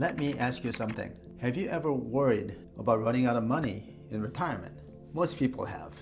Let me ask you something. Have you ever worried about running out of money in retirement? Most people have.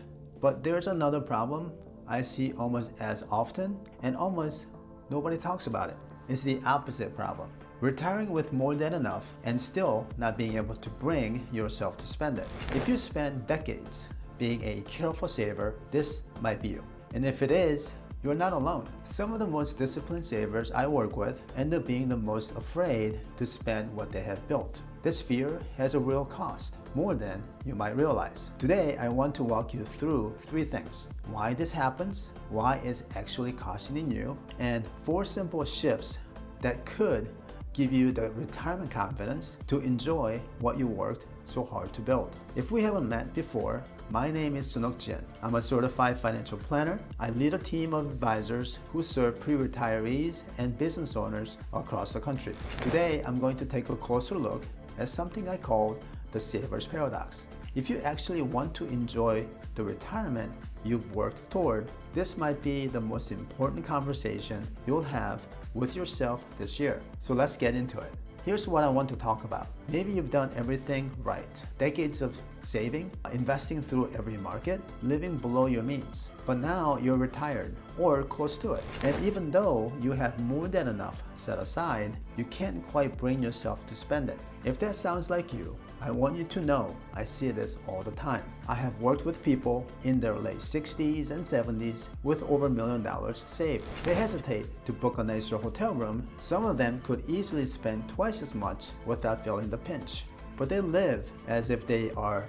But there's another problem I see almost as often, and almost nobody talks about it. It's the opposite problem. Retiring with more than enough and still not being able to bring yourself to spend it. If you spend decades being a careful saver, this might be you. And if it is, you're not alone. Some of the most disciplined savers I work with end up being the most afraid to spend what they have built. This fear has a real cost, more than you might realize. Today, I want to walk you through 3 things. Why this happens, why it's actually costing you, and 4 simple shifts that could give you the retirement confidence to enjoy what you worked so hard to build. If we haven't met before, my name is Sunok Jin. I'm a certified financial planner. I lead a team of advisors who serve pre-retirees and business owners across the country. Today, I'm going to take a closer look at something I call the saver's paradox. If you actually want to enjoy the retirement you've worked toward, this might be the most important conversation you'll have with yourself this year. So let's get into it. Here's what I want to talk about. Maybe you've done everything right. Decades of saving, investing through every market, living below your means. But now you're retired or close to it. And even though you have more than enough set aside, you can't quite bring yourself to spend it. If that sounds like you, I want you to know I see this all the time. I have worked with people in their late 60s and 70s with over $1 million saved. They hesitate to book a nicer hotel room. Some of them could easily spend twice as much without feeling the pinch. But they live as if they are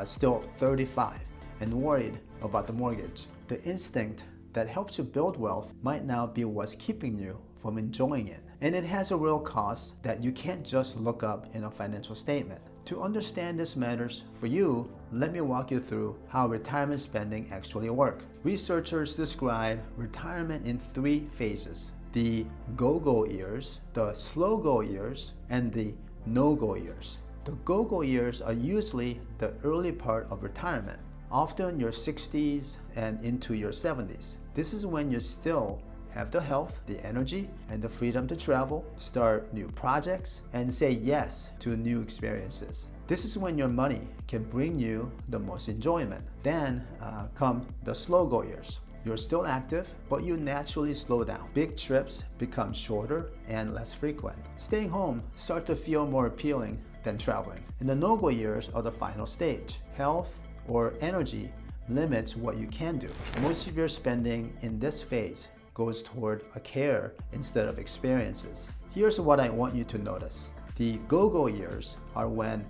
still 35 and worried about the mortgage. The instinct that helps you build wealth might now be what's keeping you from enjoying it. And it has a real cost that you can't just look up in a financial statement. To understand this matters for you, let me walk you through how retirement spending actually works. Researchers describe retirement in 3 phases: the go-go years, the slow-go years, and the no-go years. The go-go years are usually the early part of retirement, often your 60s and into your 70s. This is when you still have the health, the energy, and the freedom to travel, start new projects, and say yes to new experiences. This is when your money can bring you the most enjoyment. Then come the slow-go years. You're still active, but you naturally slow down. Big trips become shorter and less frequent. Staying home starts to feel more appealing than traveling. And the no-go years are the final stage. Health or energy limits what you can do. Most of your spending in this phase goes toward a care instead of experiences. Here's what I want you to notice. The go-go years are when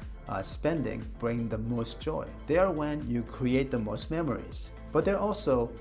spending brings the most joy. They are when you create the most memories. But they're also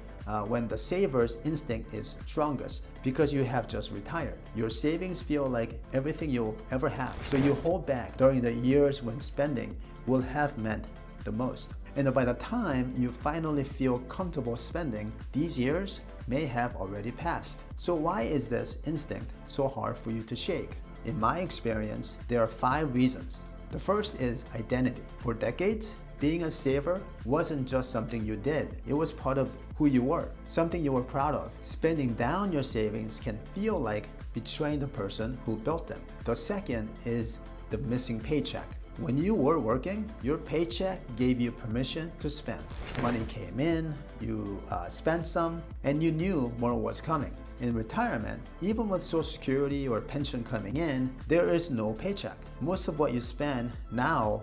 when the saver's instinct is strongest because you have just retired. Your savings feel like everything you'll ever have. So you hold back during the years when spending will have meant the most. And by the time you finally feel comfortable spending, these years may have already passed. So why is this instinct so hard for you to shake? In my experience, there are 5 reasons. The first is identity. For decades, being a saver wasn't just something you did. It was part of who you were, something you were proud of. Spending down your savings can feel like betraying the person who built them. The second is the missing paycheck. When you were working, your paycheck gave you permission to spend. Money came in, you spent some, and you knew more was coming. In retirement, even with Social Security or pension coming in, there is no paycheck. Most of what you spend now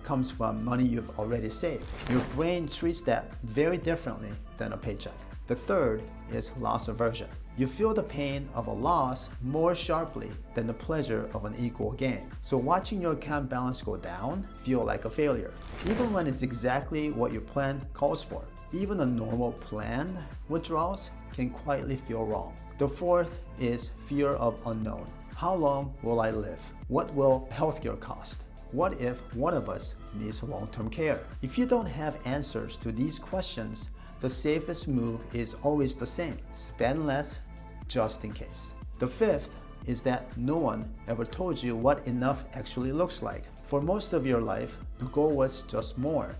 comes from money you've already saved. Your brain treats that very differently than a paycheck. The third is loss aversion. You feel the pain of a loss more sharply than the pleasure of an equal gain. So watching your account balance go down feel like a failure, even when it's exactly what your plan calls for. Even a normal planned withdrawals can quietly feel wrong. The fourth is fear of unknown. How long will I live? What will healthcare cost? What if one of us needs long-term care? If you don't have answers to these questions, the safest move is always the same. Spend less just in case. The fifth is that no one ever told you what enough actually looks like. For most of your life, the goal was just more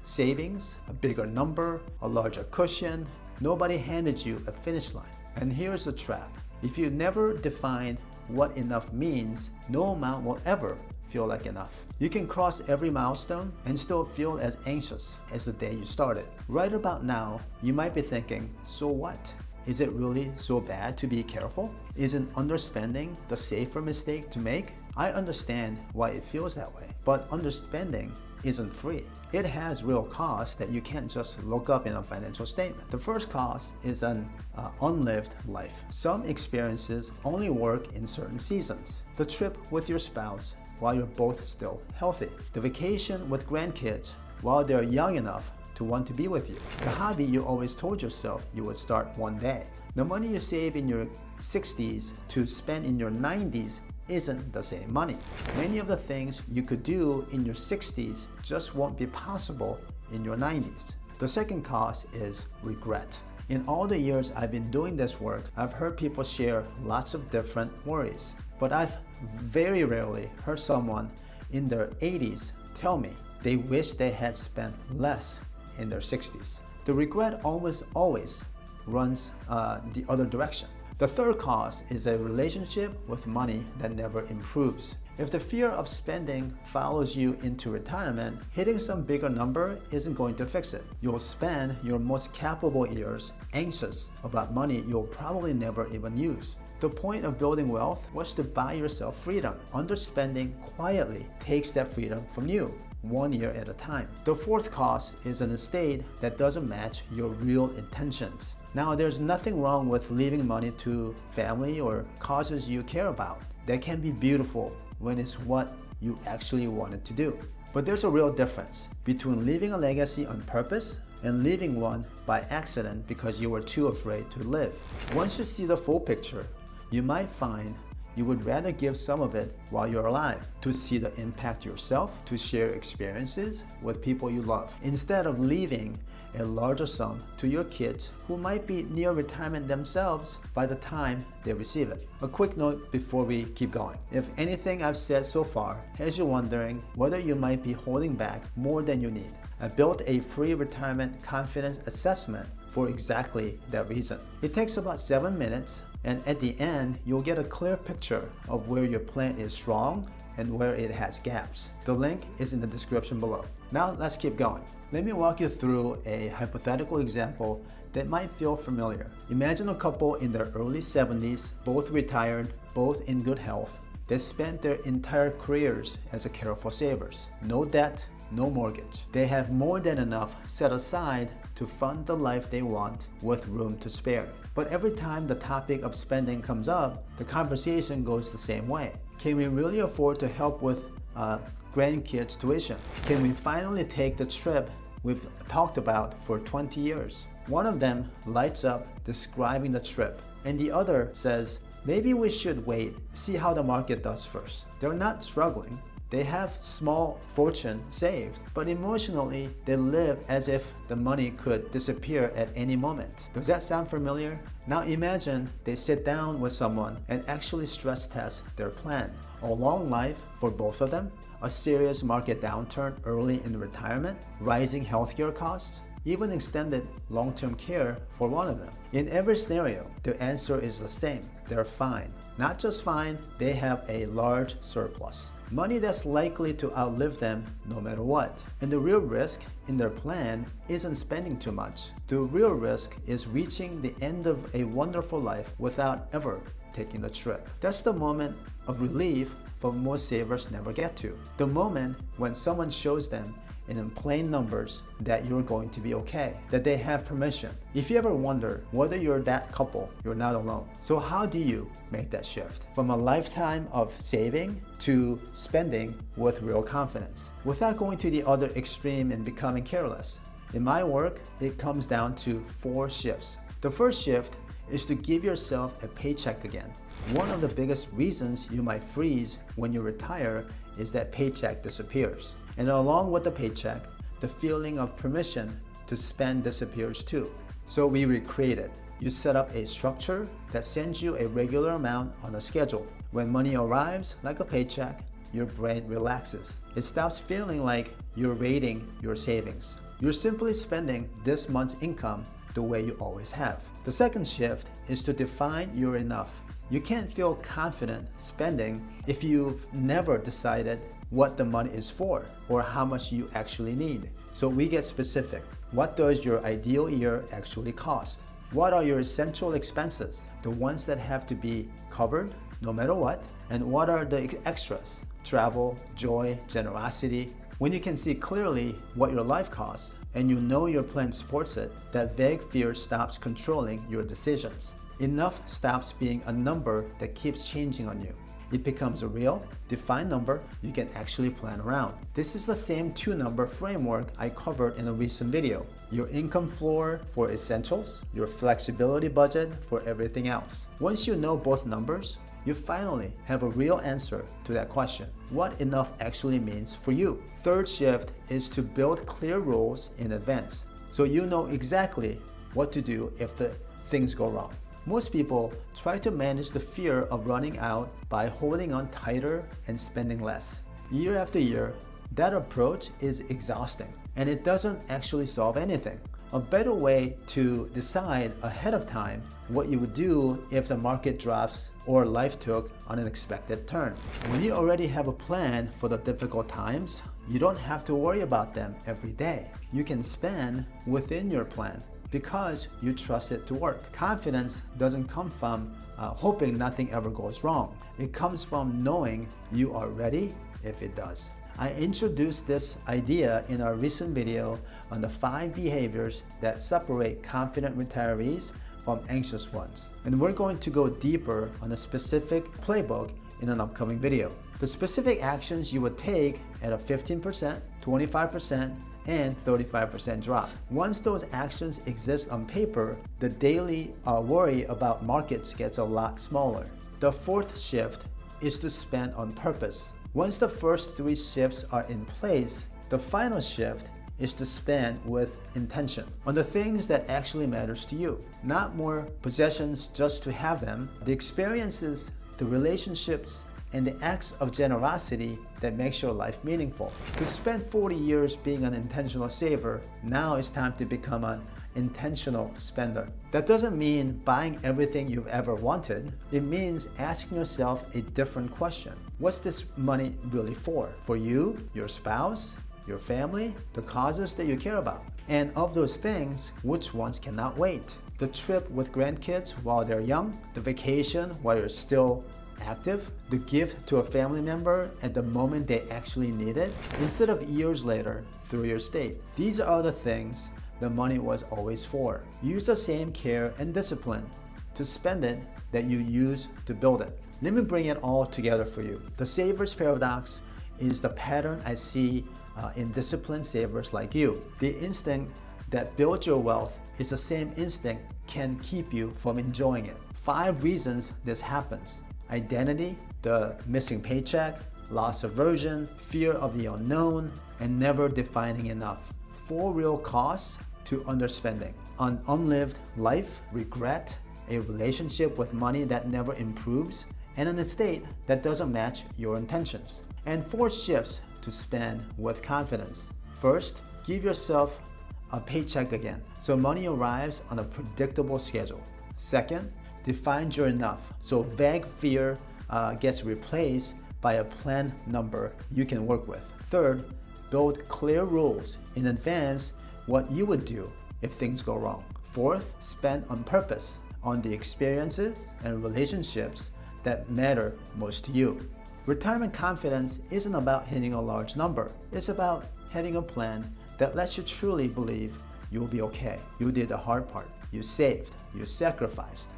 savings, a bigger number, a larger cushion. Nobody handed you a finish line. And here's the trap. If you never defined what enough means, no amount will ever feel like enough. You can cross every milestone and still feel as anxious as the day you started. Right about now, you might be thinking, so what? Is it really so bad to be careful? Isn't underspending the safer mistake to make? I understand why it feels that way, but underspending isn't free. It has real costs that you can't just look up in a financial statement. The first cost is an unlived life. Some experiences only work in certain seasons. The trip with your spouse while you're both still healthy. The vacation with grandkids while they're young enough to want to be with you. The hobby you always told yourself you would start one day. The money you save in your 60s to spend in your 90s isn't the same money. Many of the things you could do in your 60s just won't be possible in your 90s. The second cost is regret. In all the years I've been doing this work, I've heard people share lots of different worries, but I've very rarely heard someone in their 80s tell me they wish they had spent less in their 60s. The regret almost always runs the other direction. The third cost is a relationship with money that never improves. If the fear of spending follows you into retirement, hitting some bigger number isn't going to fix it. You'll spend your most capable years anxious about money you'll probably never even use. The point of building wealth was to buy yourself freedom. Underspending quietly takes that freedom from you, 1 year at a time. The fourth cost is an estate that doesn't match your real intentions. Now, there's nothing wrong with leaving money to family or causes you care about. That can be beautiful when it's what you actually wanted to do. But there's a real difference between leaving a legacy on purpose and leaving one by accident because you were too afraid to live. Once you see the full picture, you might find you would rather give some of it while you're alive to see the impact yourself, to share experiences with people you love, instead of leaving a larger sum to your kids who might be near retirement themselves by the time they receive it. A quick note before we keep going. If anything I've said so far has you wondering whether you might be holding back more than you need, I built a free retirement confidence assessment for exactly that reason. It takes about 7 minutes, and at the end, you'll get a clear picture of where your plan is strong and where it has gaps. The link is in the description below. Now let's keep going. Let me walk you through a hypothetical example that might feel familiar. Imagine a couple in their early 70s, both retired, both in good health. They spent their entire careers as careful savers. No debt, no mortgage. They have more than enough set aside to fund the life they want with room to spare. But every time the topic of spending comes up, the conversation goes the same way. Can we really afford to help with grandkids' tuition? Can we finally take the trip we've talked about for 20 years? One of them lights up describing the trip, and the other says, maybe we should wait, see how the market does first. They're not struggling. They have small fortune saved, but emotionally they live as if the money could disappear at any moment. Does that sound familiar? Now imagine they sit down with someone and actually stress test their plan. A long life for both of them, a serious market downturn early in retirement, rising healthcare costs, even extended long-term care for one of them. In every scenario, the answer is the same. They're fine. Not just fine, they have a large surplus. Money that's likely to outlive them no matter what. And the real risk in their plan isn't spending too much. The real risk is reaching the end of a wonderful life without ever taking the trip. That's the moment of relief, but most savers never get to. The moment when someone shows them in plain numbers that you're going to be okay, that they have permission. If you ever wonder whether you're that couple, you're not alone. So how do you make that shift from a lifetime of saving to spending with real confidence without going to the other extreme and becoming careless? In my work, it comes down to 4 shifts. The first shift is to give yourself a paycheck again. One of the biggest reasons you might freeze when you retire is that paycheck disappears. And along with the paycheck, the feeling of permission to spend disappears too. So we recreate it. You set up a structure that sends you a regular amount on a schedule. When money arrives, like a paycheck, your brain relaxes. It stops feeling like you're raiding your savings. You're simply spending this month's income the way you always have. The second shift is to define your enough. You can't feel confident spending if you've never decided what the money is for or how much you actually need. So we get specific. What does your ideal year actually cost? What are your essential expenses, the ones that have to be covered no matter what? And what are the extras? Travel, joy, generosity. When you can see clearly what your life costs and you know your plan supports it, that vague fear stops controlling your decisions. Enough stops being a number that keeps changing on you. It becomes a real, defined number you can actually plan around. This is the same two-number framework I covered in a recent video. Your income floor for essentials, your flexibility budget for everything else. Once you know both numbers, you finally have a real answer to that question. What enough actually means for you. Third shift is to build clear rules in advance, so you know exactly what to do if the things go wrong. Most people try to manage the fear of running out by holding on tighter and spending less. Year after year, that approach is exhausting and it doesn't actually solve anything. A better way to decide ahead of time what you would do if the market drops or life took an unexpected turn. When you already have a plan for the difficult times, you don't have to worry about them every day. You can spend within your plan because you trust it to work. Confidence doesn't come from hoping nothing ever goes wrong. It comes from knowing you are ready if it does. I introduced this idea in our recent video on the 5 behaviors that separate confident retirees from anxious ones. And we're going to go deeper on a specific playbook in an upcoming video. The specific actions you would take at a 15%, 25%, and 35% drop. Once those actions exist on paper, the daily worry about markets gets a lot smaller. The fourth shift is to spend on purpose. Once the first 3 shifts are in place, the final shift is to spend with intention on the things that actually matters to you. Not more possessions just to have them, the experiences, the relationships, and the acts of generosity that makes your life meaningful. To spend 40 years being an intentional saver, now it's time to become an intentional spender. That doesn't mean buying everything you've ever wanted. It means asking yourself a different question. What's this money really for? For you, your spouse, your family, the causes that you care about? And of those things, which ones cannot wait? The trip with grandkids while they're young, the vacation while you're still active, the gift to a family member at the moment they actually need it, instead of years later through your estate. These are the things the money was always for. Use the same care and discipline to spend it that you use to build it. Let me bring it all together for you. The saver's paradox is the pattern I see in disciplined savers like you. The instinct that builds your wealth is the same instinct can keep you from enjoying it. 5 reasons this happens. Identity, the missing paycheck, loss aversion, fear of the unknown, and never defining enough. 4 real costs to underspending: an unlived life, regret, a relationship with money that never improves, and an estate that doesn't match your intentions. And 4 shifts to spend with confidence. First, give yourself a paycheck again, so money arrives on a predictable schedule. Second, define your enough, so vague fear gets replaced by a planned number you can work with. Third, build clear rules in advance what you would do if things go wrong. Fourth, spend on purpose on the experiences and relationships that matter most to you. Retirement confidence isn't about hitting a large number. It's about having a plan that lets you truly believe you'll be okay. You did the hard part. You saved. You sacrificed.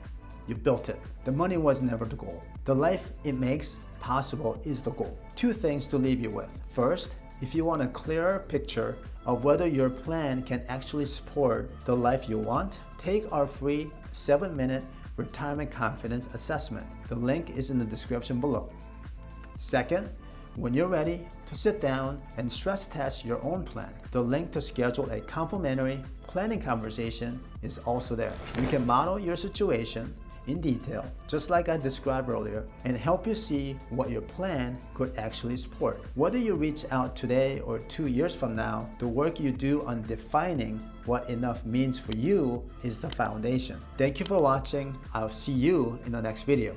You built it. The money was never the goal. The life it makes possible is the goal. 2 things to leave you with. First, if you want a clearer picture of whether your plan can actually support the life you want, take our free 7-minute retirement confidence assessment. The link is in the description below. Second, when you're ready to sit down and stress test your own plan, the link to schedule a complimentary planning conversation is also there. We can model your situation in detail, just like I described earlier, and help you see what your plan could actually support. Whether you reach out today or 2 years from now, the work you do on defining what enough means for you is the foundation. Thank you for watching. I'll see you in the next video.